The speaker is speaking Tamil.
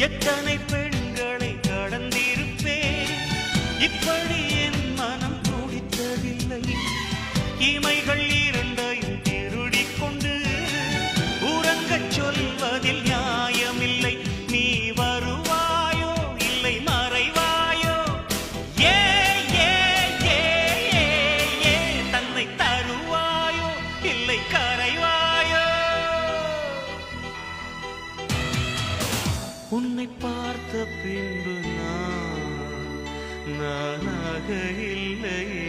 எத்தனை பெண்களை கடந்திருப்பேன், இப்படி என் மனம் துடித்ததில்லை. இமைகள் இரண்டையும் திருடிக் கொண்டு உறங்கச் சொல்வதில் நியாயமில்லை. நீ வருவாயோ இல்லை மறைவாயோ, ஏ ஏ ஏ ஏ தன்னை தருவாயோ இல்லை கரைவாயோ. உன்னை பார்த்த பின்பு நானாக இல்லையே.